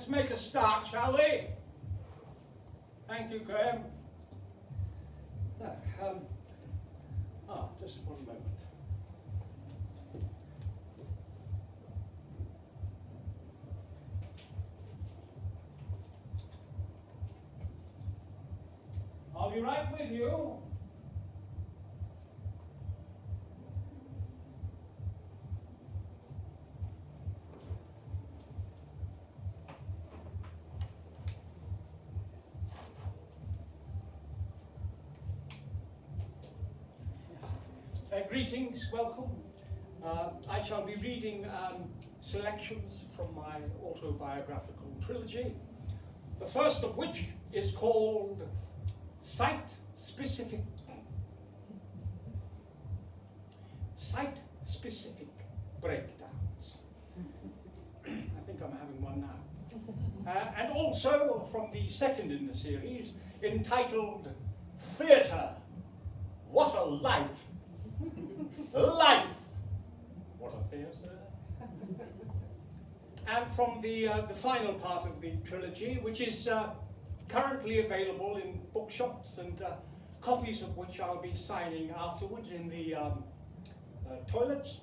let's make a start, shall we? Thank you, Graham. Just one moment. I'll be right with you. Greetings, welcome. I shall be reading selections from my autobiographical trilogy, the first of which is called Site-Specific Breakdowns. I think I'm having one now. And also from the second in the series, entitled Theatre, What a Life! Life! What a theatre. And from the final part of the trilogy, which is currently available in bookshops and copies of which I'll be signing afterwards in the toilets,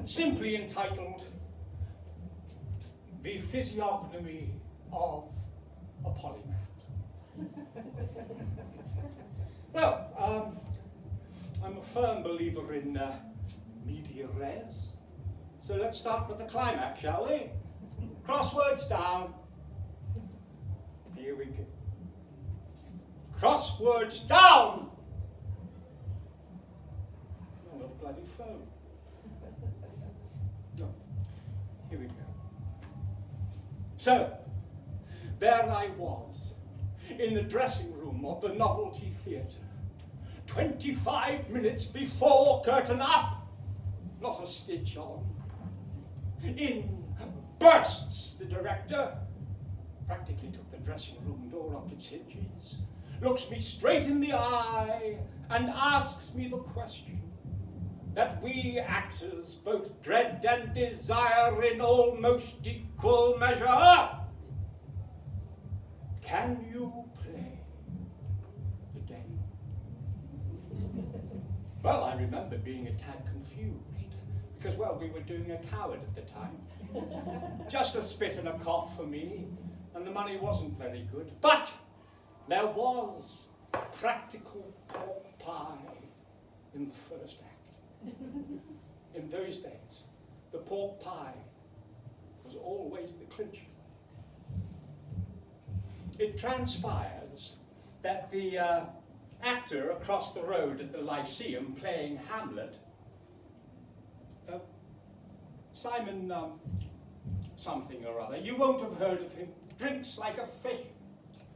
simply entitled The Physiognomy of a Polymath. Well, I'm a firm believer in media res, so let's start with the climax, shall we? Crosswords down. Here we go. Crosswords down! Oh, what a bloody phone. No. Here we go. So, there I was, in the dressing room of the Novelty Theatre, 25 minutes before curtain up, not a stitch on. In bursts the director, practically took the dressing room door off its hinges, looks me straight in the eye and asks me the question that we actors both dread and desire in almost equal measure. Can you play the game? Well, I remember being a tad confused because, well, we were doing a coward at the time. Just a spit and a cough for me, and the money wasn't very good. But there was practical pork pie in the first act. In those days, the pork pie was always the clincher. It transpires that the actor across the road at the Lyceum playing Hamlet, Simon something or other, you won't have heard of him, drinks like a fish.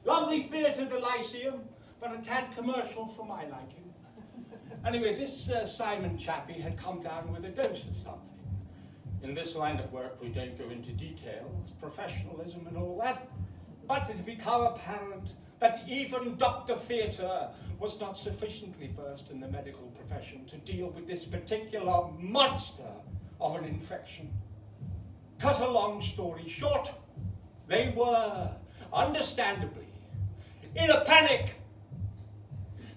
Lovely theatre, the Lyceum, but a tad commercial for my liking. Anyway, this Simon chappie had come down with a dose of something. In this line of work, we don't go into details, professionalism and all that, but it had become apparent that even Dr. Theatre was not sufficiently versed in the medical profession to deal with this particular monster of an infection. Cut a long story short, they were, understandably, in a panic.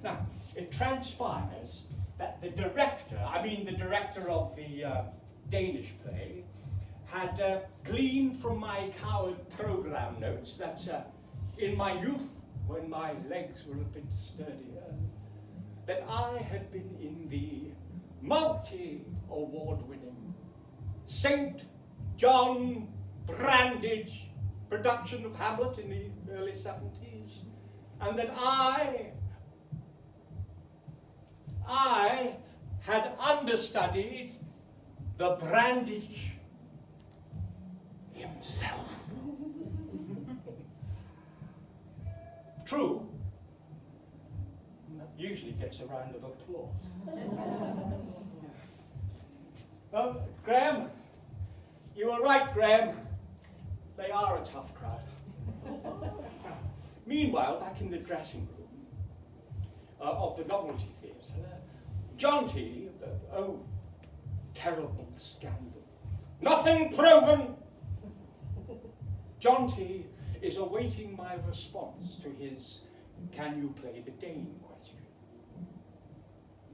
Now, it transpires that the director of the Danish play, had gleaned from my coward program notes that in my youth, when my legs were a bit sturdier, that I had been in the multi-award-winning St. John Brandage production of Hamlet in the early 70s, and that I had understudied the Brandage himself. True, that usually gets a round of applause. Well, Graham, you were right, Graham. They are a tough crowd. Meanwhile, back in the dressing room of the Novelty Theatre, Jonty, oh, terrible scandal. Nothing proven. Jonty is awaiting my response to his "Can you play the Dane?" question.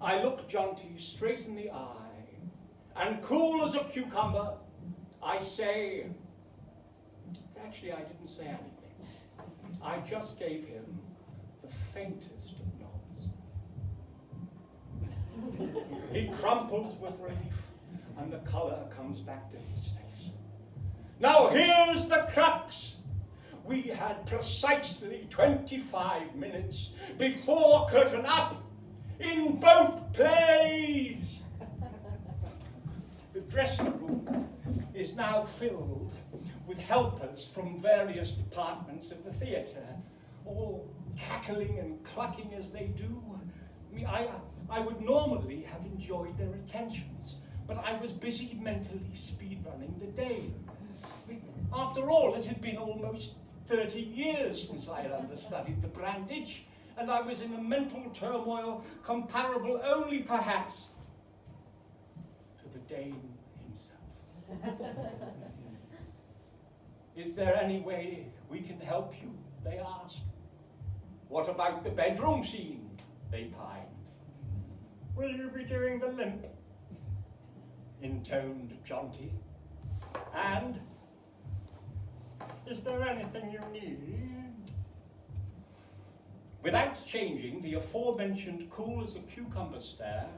I look Jonty straight in the eye, and cool as a cucumber, I say, actually I didn't say anything. I just gave him the faintest of nods. He crumples with relief, and the colour comes back to his face. Now here's the crux. We had precisely 25 minutes before curtain up in both plays. The dressing room is now filled with helpers from various departments of the theatre, all cackling and clucking as they do. I would normally have enjoyed their attentions, but I was busy mentally speedrunning the day. After all, it had been almost 30 years since I had understudied the Brandage, and I was in a mental turmoil comparable only perhaps to the Dane himself. Is there any way we can help you? They asked. What about the bedroom scene? They pined. Will you be doing the limp? Intoned Jonty. And is there anything you need? Without changing the aforementioned cool as a cucumber stare,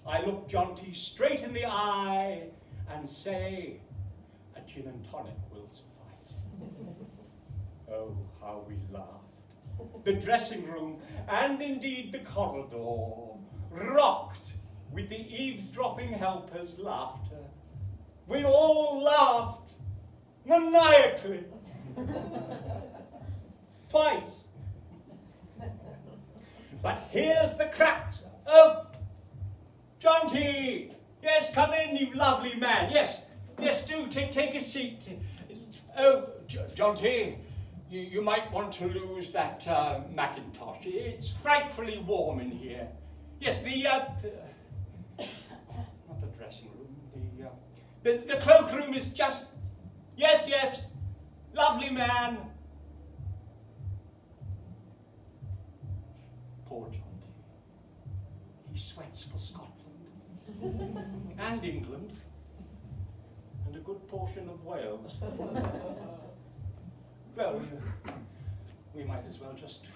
I look Jonty straight in the eye and say, a gin and tonic will suffice. Oh, how we laughed. The dressing room, and indeed the corridor, rocked with the eavesdropping helpers' laughter. We all laughed maniacally. Twice. But here's the crux. Oh, Jonty! Yes, come in, you lovely man. Yes, do take a seat. Oh, Jonty, you might want to lose that mackintosh. It's frightfully warm in here. Yes, not the dressing room. The cloakroom is just. Yes, lovely man. Poor Jonty. He sweats for Scotland and England and a good portion of Wales. Well, we might as well just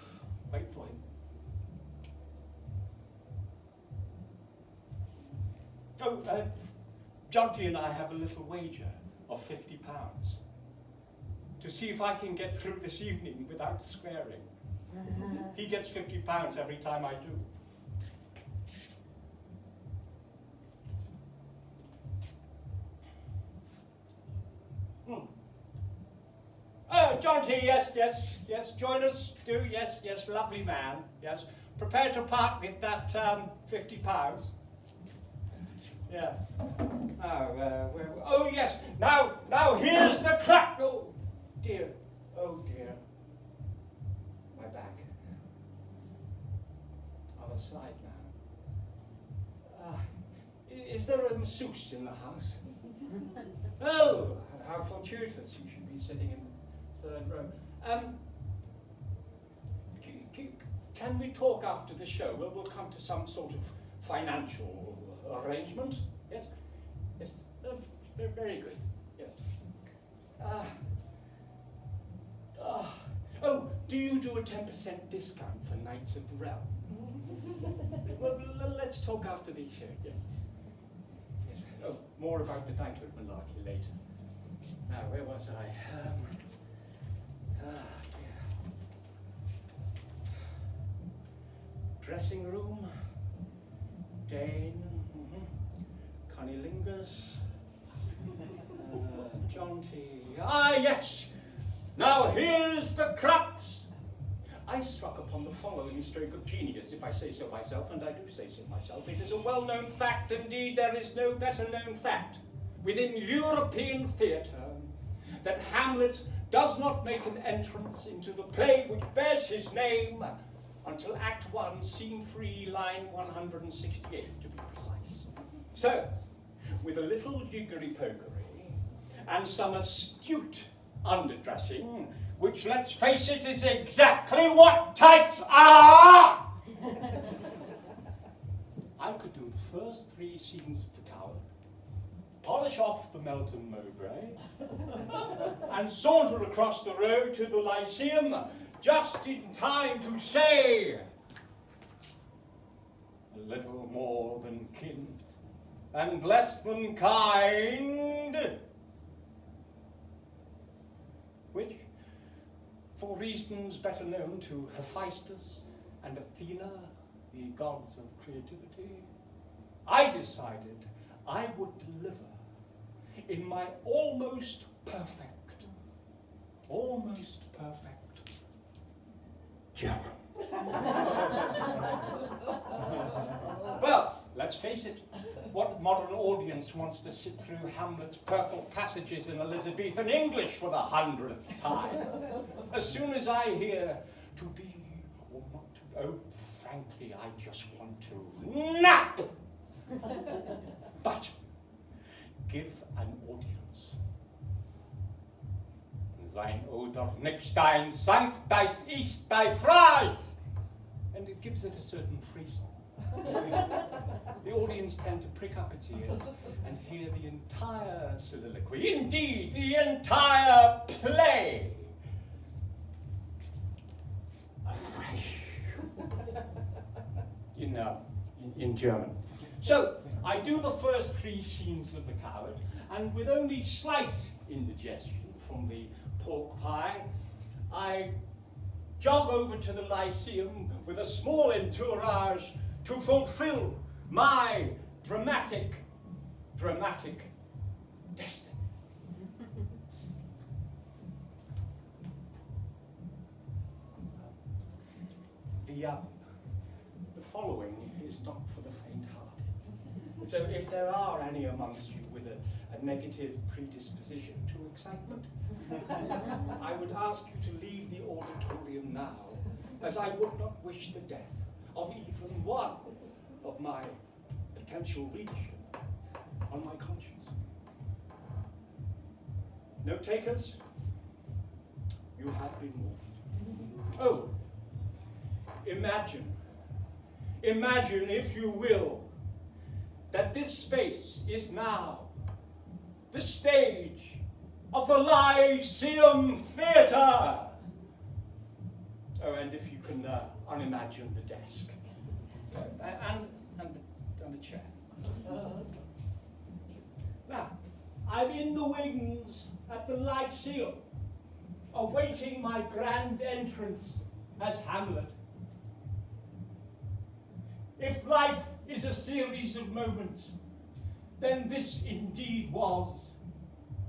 wait for him. Oh, Jonty and I have a little wager of £50 to see if I can get through this evening without swearing. He gets £50 every time I do. Oh, Jonty, yes, join us, do, yes, lovely man, yes. Prepared to part with that £50. Yeah. Oh, yes, now here's the crack. Oh, dear. My back. Other side now. Is there a masseuse in the house? Oh, how fortuitous. You should be sitting in the third row. Can we talk after the show? We'll come to some sort of financial arrangement. Yes? Very good. Yes. Oh, do you do a 10% discount for Knights of the Realm? Well, let's talk after the show, yes. Oh, more about the knighthood malarkey later. Now, where was I? Dear. Dressing room, Dane, cunnilingus, Jonty. Yes! Now here's the crux! I struck upon the following stroke of genius, if I say so myself, and I do say so myself. It is a well-known fact, indeed there is no better-known fact, within European theatre, that Hamlet does not make an entrance into the play which bears his name until Act 1, Scene 3, line 168, to be precise. So, with a little jiggery-pokery and some astute underdressing, which, let's face it, is exactly what tights are. I could do the first 3 scenes of The Coward, polish off the Melton Mowbray, and saunter across the road to the Lyceum just in time to say, a little more than kin and less than kind, which, for reasons better known to Hephaestus and Athena, the gods of creativity, I decided I would deliver in my almost perfect German. Well, let's face it, what modern audience wants to sit through Hamlet's purple passages in Elizabethan English for the 100th time? As soon as I hear to be or not to be, oh, frankly, I just want to nap. But give an audience sein oder nicht dein Sankt deist ist thy Frage, and it gives it a certain frisson. The audience tend to prick up its ears and hear the entire soliloquy, indeed the entire play, afresh, in German. So I do the first 3 scenes of The Coward, and with only slight indigestion from the pork pie, I jog over to the Lyceum with a small entourage to fulfill my dramatic destiny. The following is not for the faint-hearted. So if there are any amongst you with a negative predisposition to excitement, I would ask you to leave the auditorium now, as I would not wish the death of even one of my potential readership on my conscience. Note takers, you have been warned. Oh, imagine, if you will, that this space is now the stage of the Lyceum Theatre. Oh, and if you can unimagine the desk and the chair. Now, I'm in the wings at the Lyceum, awaiting my grand entrance as Hamlet. If life is a series of moments, then this indeed was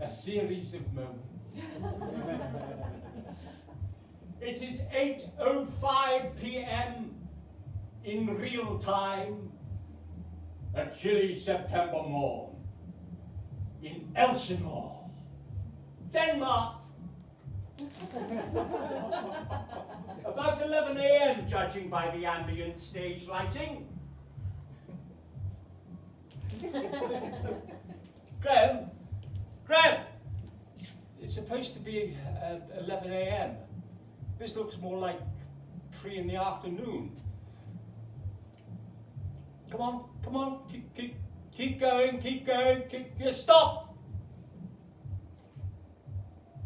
a series of moments. It is 8:05 p.m. in real time, a chilly September morn in Elsinore, Denmark. About 11 a.m., judging by the ambient stage lighting. Graham, it's supposed to be 11 a.m. This looks more like 3 in the afternoon. Come on, keep going, stop!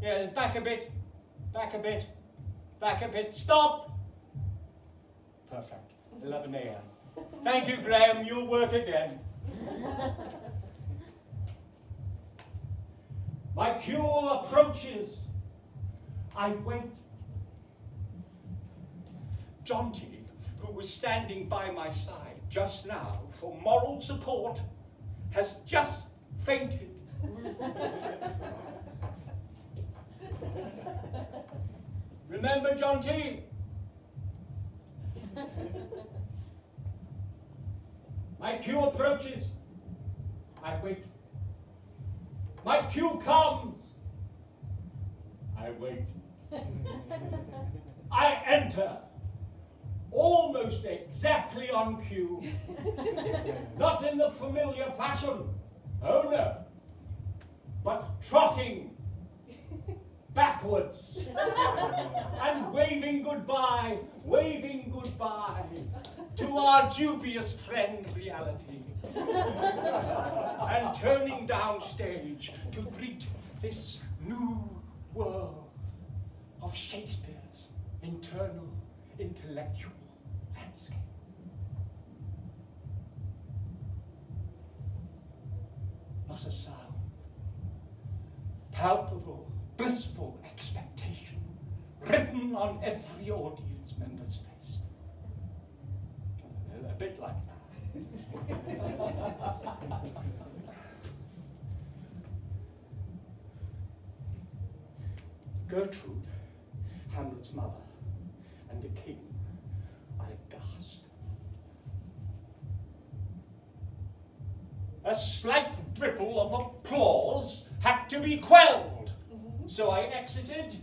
Yeah, back a bit, stop! Perfect, 11 a.m. Thank you, Graham, you'll work again. My cue approaches. I wait. Jonty, who was standing by my side just now for moral support, has just fainted. Remember, Jonty? My cue approaches. I wait. My cue comes. I wait. I enter. Almost exactly on cue. Not in the familiar fashion. Oh no. But trotting backwards and waving goodbye to our dubious friend reality, and turning downstage to greet this new world of Shakespeare's internal intellectual landscape. Not a sound. Palpable, blissful expectation written on every audience member's face. A bit like that. Gertrude, Hamlet's mother, and the king are aghast. A slight ripple of applause had to be quelled, so I exited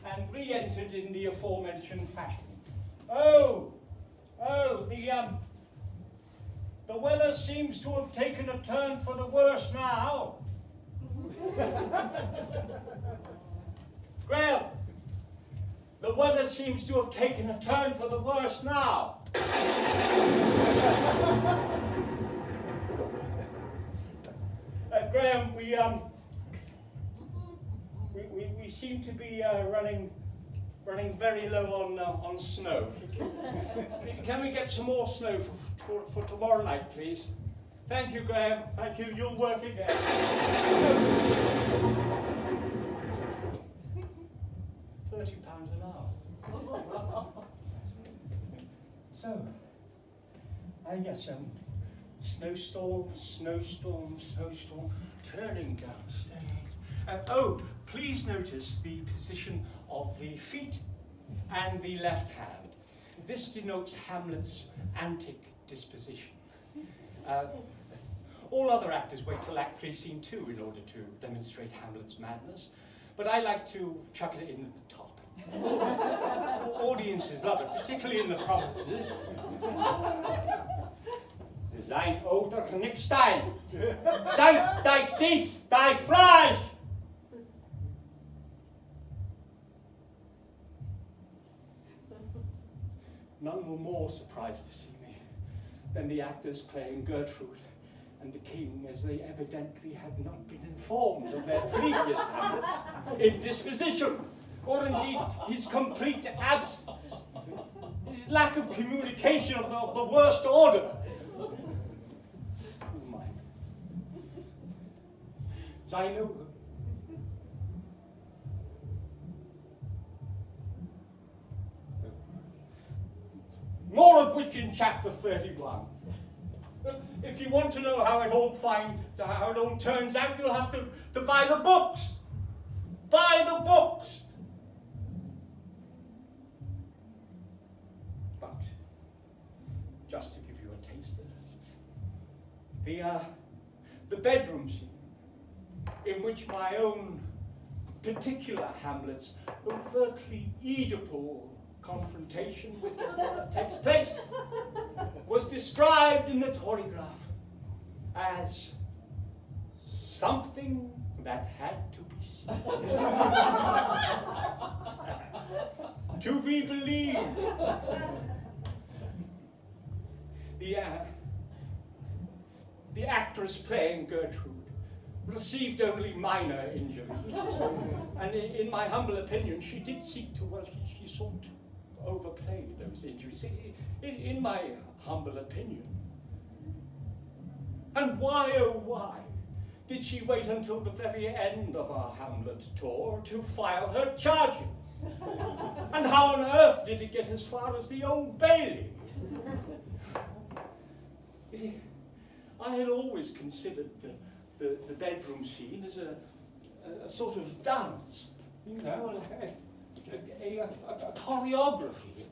and re-entered in the aforementioned fashion. The weather seems to have taken a turn for the worse now. Graham, the weather seems to have taken a turn for the worse now. Graham, we seem to be running very low on snow. Can we get some more snow for tomorrow night, please? Thank you, Graham. Thank you. You'll work again. £30 an hour. So, yes, snowstorm, turning downstage. Please notice the position of the feet and the left hand. This denotes Hamlet's antic disposition. All other actors wait till Act 3, Scene 2 in order to demonstrate Hamlet's madness, but I like to chuck it in at the top. Audiences love it, particularly in the provinces. Sein oder nicht sein. Seid dein dies, dein Fleisch. None were more surprised to see me than the actors playing Gertrude and the king, as they evidently had not been informed of their previous Hamlet's indisposition, or indeed his complete absence, his lack of communication of the worst order. I know them. More of which in chapter 31. If you want to know how it all turns out, you'll have to buy the books. Buy the books. But just to give you a taste of it, the bedroom scene, in which my own particular Hamlet's overtly Oedipal confrontation with his mother takes place, was described in the Torygraph as something that had to be seen. To be believed. The actress playing Gertrude received only minor injuries, and in my humble opinion, she did seek to, she sought to overplay those injuries, in my humble opinion. And why, oh why, did she wait until the very end of our Hamlet tour to file her charges? And how on earth did it get as far as the Old Bailey? You see, I had always considered the bedroom scene as a sort of dance, you know, a choreography.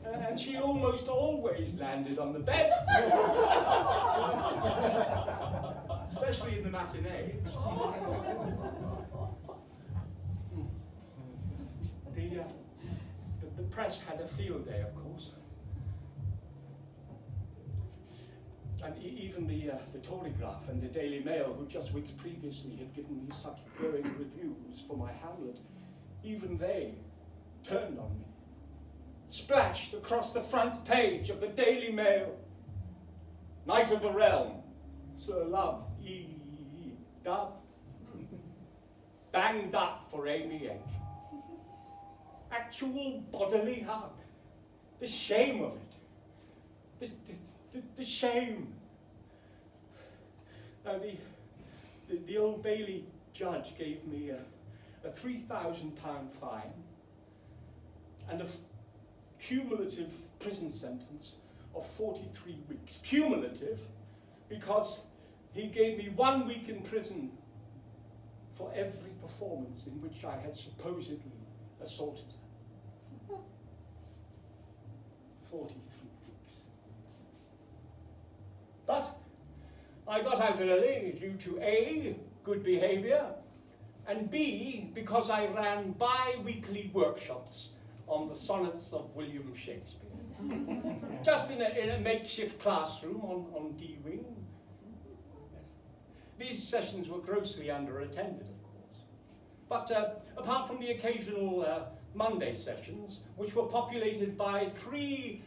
And she almost always landed on the bed, especially in the matinee. The press had a field day, of course. And even the Torygraph and the Daily Mail, who just weeks previously had given me such glowing reviews for my Hamlet, even they turned on me, splashed across the front page of the Daily Mail. Knight of the Realm, Sir Love E. Dove, banged up for ABH. Actual bodily harm. The shame of it. The shame. Now the Old Bailey judge gave me a £3,000 fine and a cumulative prison sentence of 43 weeks. Cumulative because he gave me 1 week in prison for every performance in which I had supposedly assaulted her. 43 weeks. But I got out early due to A, good behaviour, and B, because I ran bi-weekly workshops on the sonnets of William Shakespeare. Just in a makeshift classroom on D Wing. These sessions were grossly underattended, of course. But apart from the occasional Monday sessions, which were populated by 3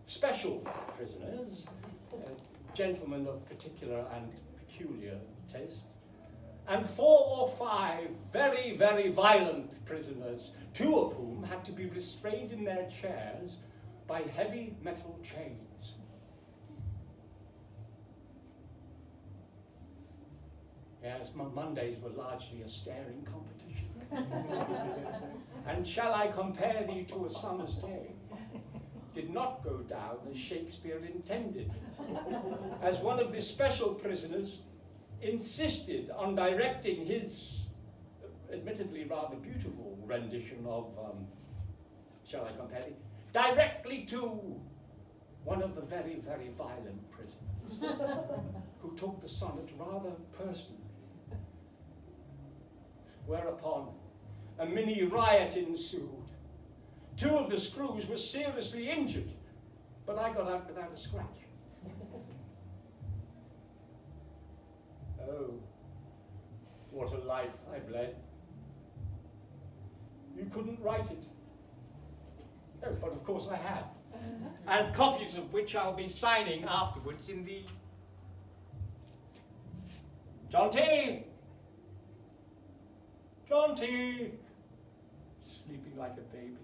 special prisoners, gentlemen of particular and peculiar tastes, and 4 or 5 very, very violent prisoners, 2 of whom had to be restrained in their chairs by heavy metal chains. Yes, Mondays were largely a staring competition. And shall I compare thee to a summer's day? Did not go down as Shakespeare intended, as one of the special prisoners insisted on directing his admittedly rather beautiful rendition of, shall I compare thee, directly to one of the very, very violent prisoners who took the sonnet rather personally. Whereupon a mini riot ensued. 2 of the screws were seriously injured, but I got out without a scratch. Oh, what a life I've led. You couldn't write it. Oh, but of course I have. And copies of which I'll be signing afterwards in the... John T. John T. Sleeping like a baby.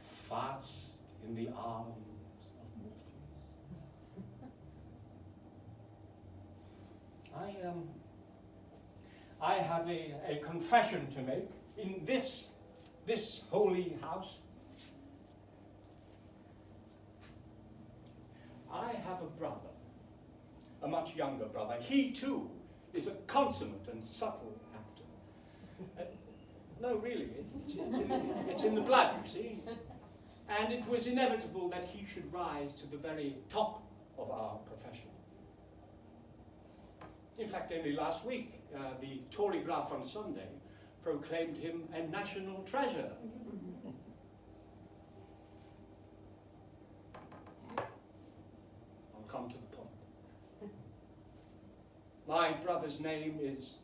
Fast in the arms of Morpheus. I have a confession to make in this holy house. I have a brother, a much younger brother. He too is a consummate and subtle actor. No, really, it's in the blood, you see. And it was inevitable that he should rise to the very top of our profession. In fact, only last week, the Torygraph on Sunday proclaimed him a national treasure. I'll come to the point. My brother's name is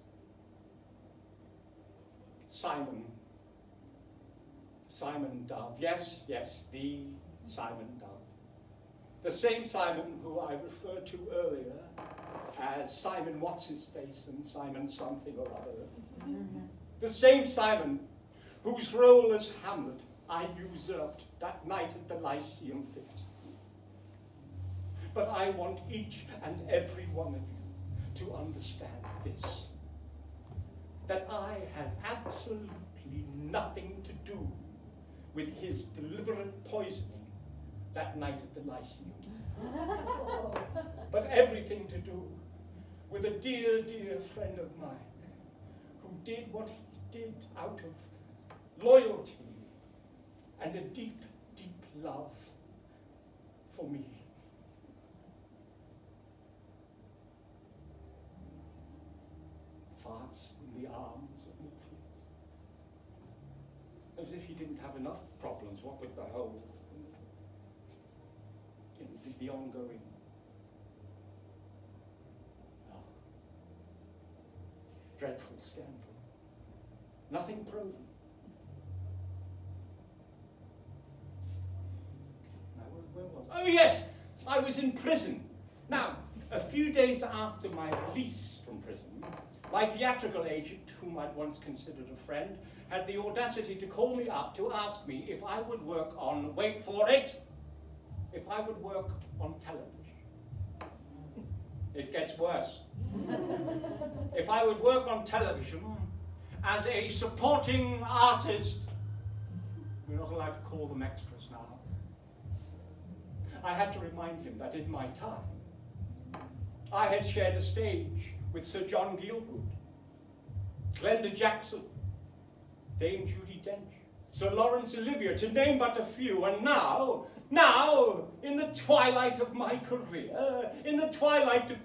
Simon Dove. Yes, the Simon Dove. The same Simon who I referred to earlier as Simon What's-His-Face and Simon something or other. The same Simon whose role as Hamlet I usurped that night at the Lyceum Theatre. But I want each and every one of you to understand this, that I had absolutely nothing to do with his deliberate poisoning that night at the Lyceum. But everything to do with a dear, dear friend of mine who did what he did out of loyalty and a deep, deep love for me. Fast in the arms of Morpheus. As if he didn't have enough problems, what with the whole, the the ongoing. Oh, dreadful scandal. Nothing proven. Now, where was I? Oh yes, I was in prison. Now, a few days after my release from prison, my theatrical agent, whom I'd once considered a friend, had the audacity to call me up to ask me if I would work on, wait for it, if I would work on television. It gets worse. If I would work on television as a supporting artist. We're not allowed to call them extras now. I had to remind him that in my time, I had shared a stage with Sir John Gielgud, Glenda Jackson, Dame Judi Dench, Sir Laurence Olivier, to name but a few, and now, in the twilight of my career, in the twilight of...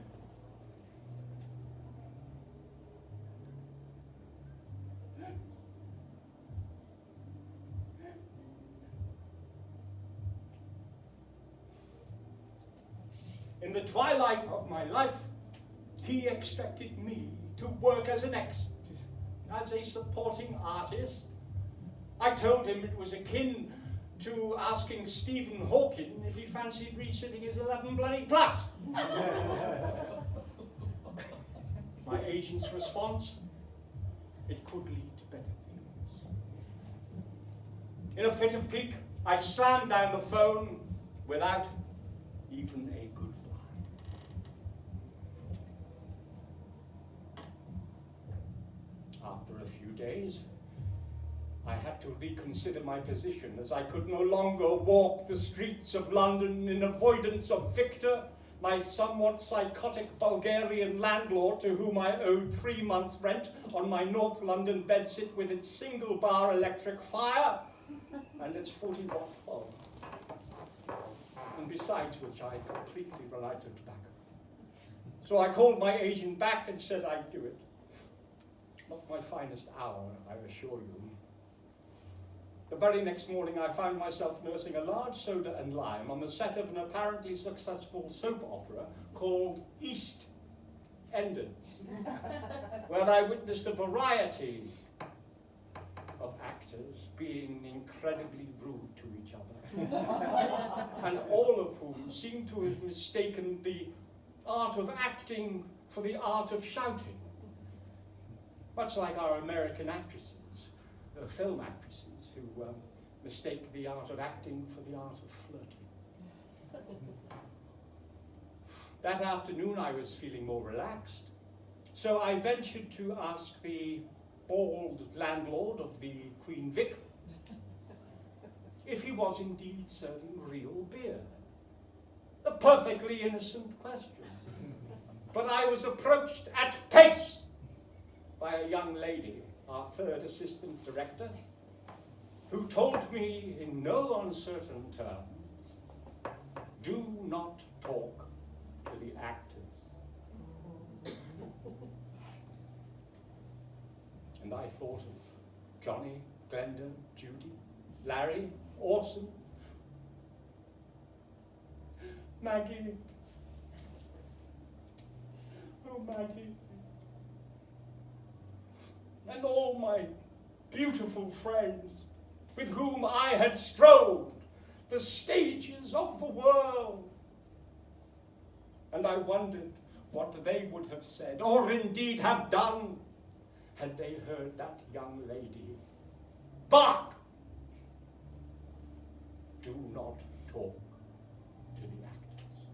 In the twilight of my life, he expected me to work as an expert, as a supporting artist. I told him it was akin to asking Stephen Hawking if he fancied resitting his 11 bloody plus. My agent's response, it could lead to better things. In a fit of pique, I slammed down the phone without even a goodbye. After a few days, I had to reconsider my position, as I could no longer walk the streets of London in avoidance of Victor, my somewhat psychotic Bulgarian landlord, to whom I owed 3 months' rent on my North London bedsit with its single-bar electric fire and its 40-watt bulb, and besides which I completely run out of tobacco. So I called my agent back and said I'd do it. Not my finest hour, I assure you. The very next morning I found myself nursing a large soda and lime on the set of an apparently successful soap opera called East Enders, where I witnessed a variety of actors being incredibly rude to each other, and all of whom seemed to have mistaken the art of acting for the art of shouting, much like our American actresses, film actresses, who mistake the art of acting for the art of flirting. That afternoon I was feeling more relaxed, so I ventured to ask the bald landlord of the Queen Vic if he was indeed serving real beer. A perfectly innocent question. But I was approached at pace by a young lady, our third assistant director, who told me in no uncertain terms, do not talk to the actors. And I thought of Johnny, Glenda, Judy, Larry, Orson, Maggie. Oh, Maggie. And all my beautiful friends with whom I had strode the stages of the world. And I wondered what they would have said, or indeed have done, had they heard that young lady bark, do not talk to the actors.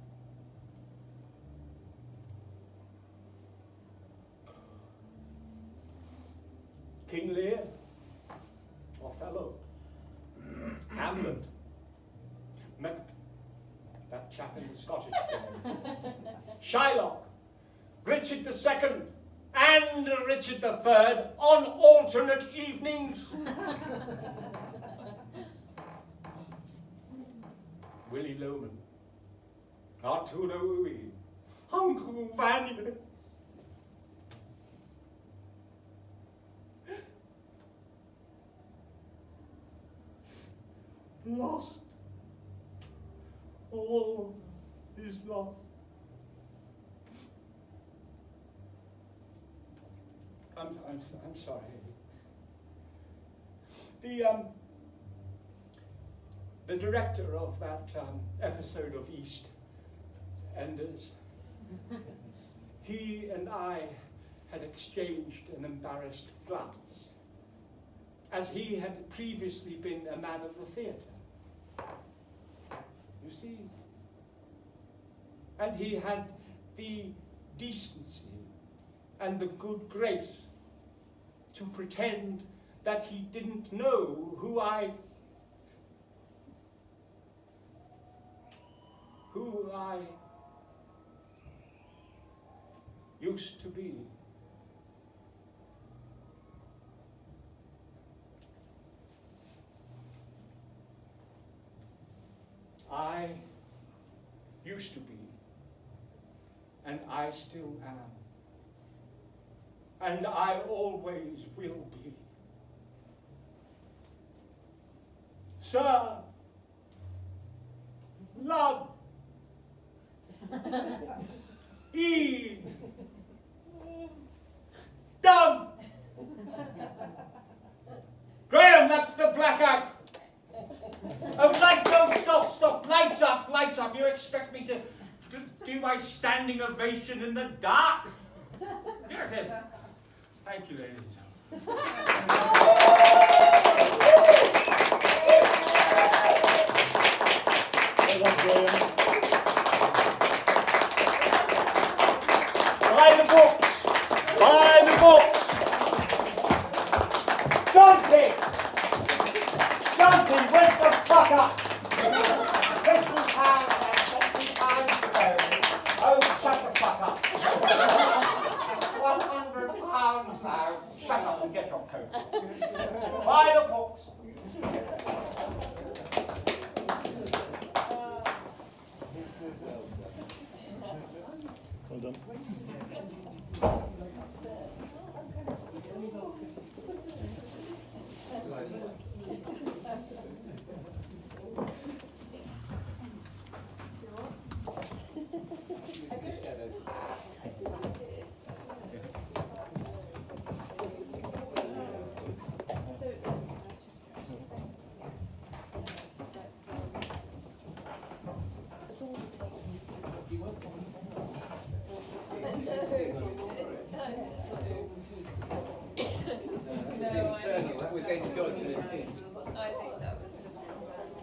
King Lear, Othello, Hamlet, Macbeth, that chap in the Scottish play, Shylock, Richard II, and Richard III on alternate evenings. Willy Loman, Arturo Ui, Uncle Vanya. Lost all is lost. I'm sorry. The director of that episode of EastEnders, he and I had exchanged an embarrassed glance, as he had previously been a man of the theatre. You see? And he had the decency and the good grace to pretend that he didn't know who I used to be. I used to be, and I still am, and I always will be. Sir, love, Eve, dove. Graham, that's the blackout. Oh, light, don't stop, lights up. You expect me to do my standing ovation in the dark? Here it is. Thank you, ladies and gentlemen. Well done, Graham. Buy the books! Buy the books! Dante, wake the fuck up! 50 pounds and 50 pounds to go. Oh, shut the fuck up. 100 pounds now. Shut up and get your coat. Buy the books. Well done. Internal, that was going to go to his head. I think that was just internal.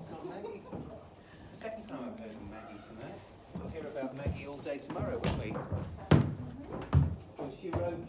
So Maggie, the second time I've heard of Maggie tonight. We'll hear about Maggie all day tomorrow, won't we? Well, she wrote